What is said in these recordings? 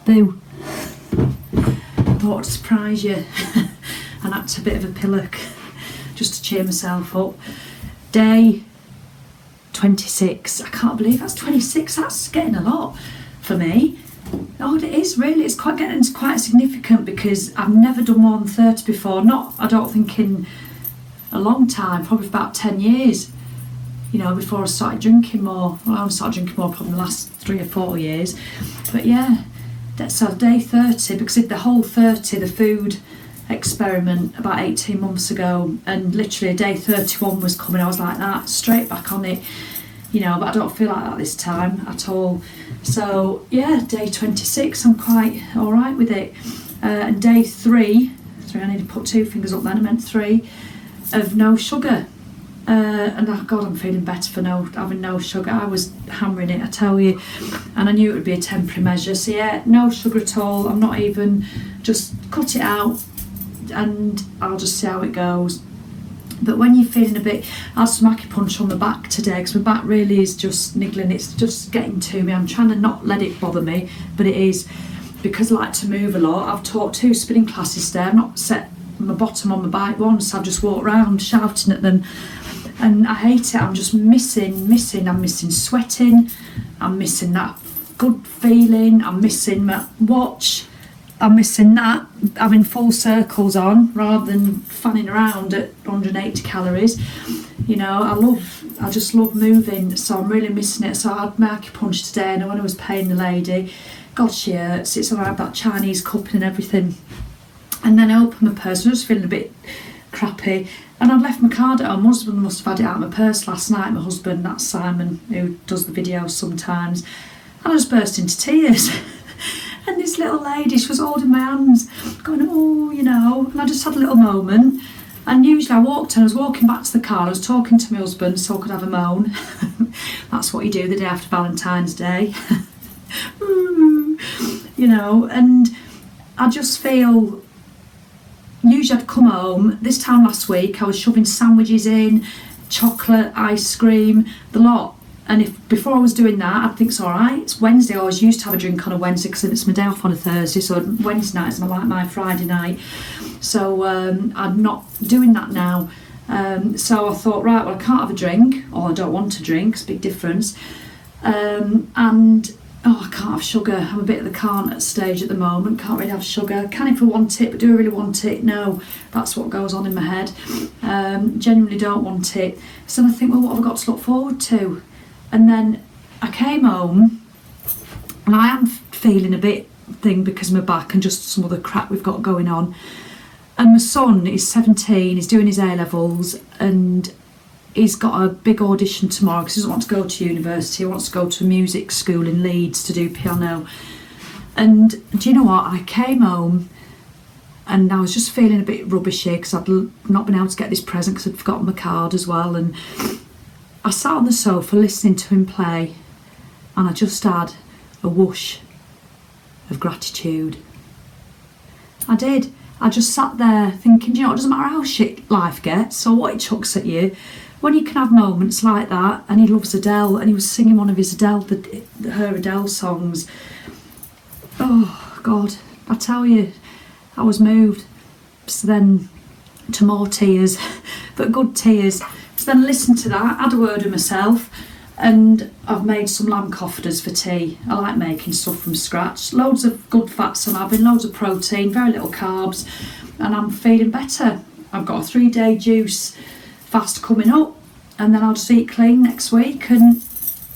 Boo. Thought I'd surprise you and act a bit of a pillock just to cheer myself up. Day 26. I can't believe that's 26. That's getting a lot for me. Oh, it is really. It's quite significant because I've never done more than 30 before. Not, I don't think, in a long time, probably about 10 years. You know, before I started drinking more. Well, I only started drinking more probably the last 3 or 4 years. But yeah, so day 30, because I did the whole 30, the food experiment about 18 months ago, and literally day 31 was coming. I was like that, straight back on it. You know, but I don't feel like that this time at all. So yeah, day 26, I'm quite all right with it. And day 3, I need to put 2 fingers up then, I meant 3, of no sugar. And oh God, I'm feeling better for having no sugar. I was hammering it, I tell you, and I knew it would be a temporary measure. So yeah, no sugar at all. I'm not even, just cut it out, and I'll just see how it goes. But when you're feeling a bit, I had some acupuncture on my back today because my back really is just niggling. It's just getting to me. I'm trying to not let it bother me, but it is, because I like to move a lot. I've taught 2 spinning classes today. I've not set my bottom on my bike once. I've just walked around shouting at them. And I hate it. I'm just missing. I'm missing sweating. I'm missing that good feeling. I'm missing my watch. I'm missing that, having full circles on rather than fanning around at 180 calories. You know, I just love moving, so I'm really missing it. So I had my acupuncture today, and when I was paying the lady, God, she hurts. It's all right, that Chinese cupping and everything. And then I opened my purse, and I was feeling a bit crappy. And I'd left my card at home. My husband must have had it out of my purse last night. My husband, that's Simon, who does the videos sometimes. And I just burst into tears. And this little lady, she was holding my hands, going, oh, you know. And I just had a little moment. And usually I was walking back to the car. I was talking to my husband so I could have a moan. That's what you do the day after Valentine's Day. You know, and I just feel... Usually I'd come home, this time last week I was shoving sandwiches in, chocolate, ice cream, the lot. And if before I was doing that, I'd think it's all right. It's Wednesday. I always used to have a drink on a Wednesday because it's my day off on a Thursday. So Wednesday night is my Friday night. So I'm not doing that now. So I thought, right, well, I can't have a drink, or I don't want to drink. It's a big difference. I can't have sugar. I'm a bit at the can't stage at the moment. Can't really have sugar. Can if I want it, but do I really want it? No. That's what goes on in my head. Genuinely don't want it. So then I think, well, what have I got to look forward to? And then I came home, and I am feeling a bit thing because of my back and just some other crap we've got going on. And my son is 17, he's doing his A-levels, and he's got a big audition tomorrow because he doesn't want to go to university. He wants to go to a music school in Leeds to do piano. And do you know what? I came home and I was just feeling a bit rubbishy because I'd not been able to get this present because I'd forgotten my card as well. And I sat on the sofa listening to him play, and I just had a whoosh of gratitude. I did. I just sat there thinking, you know, it doesn't matter how shit life gets or what it chucks at you, when you can have moments like that. And he loves Adele, and he was singing one of his her Adele songs. Oh God, I tell you, I was moved. So then to more tears, but good tears. So then I listened to that, had a word with myself, and I've made some lamb cofters for tea. I like making stuff from scratch. Loads of good fats I'm having, loads of protein, very little carbs, and I'm feeling better. I've got a 3-day juice fast coming up, and then I'll just eat clean next week, and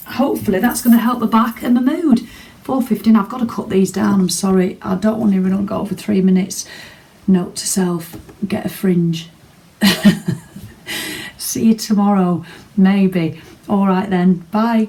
hopefully that's going to help the back and the mood. 4:15, I've got to cut these down, I'm sorry. I don't want to even go over 3 minutes. Note to self, get a fringe. See you tomorrow, maybe. All right then, bye.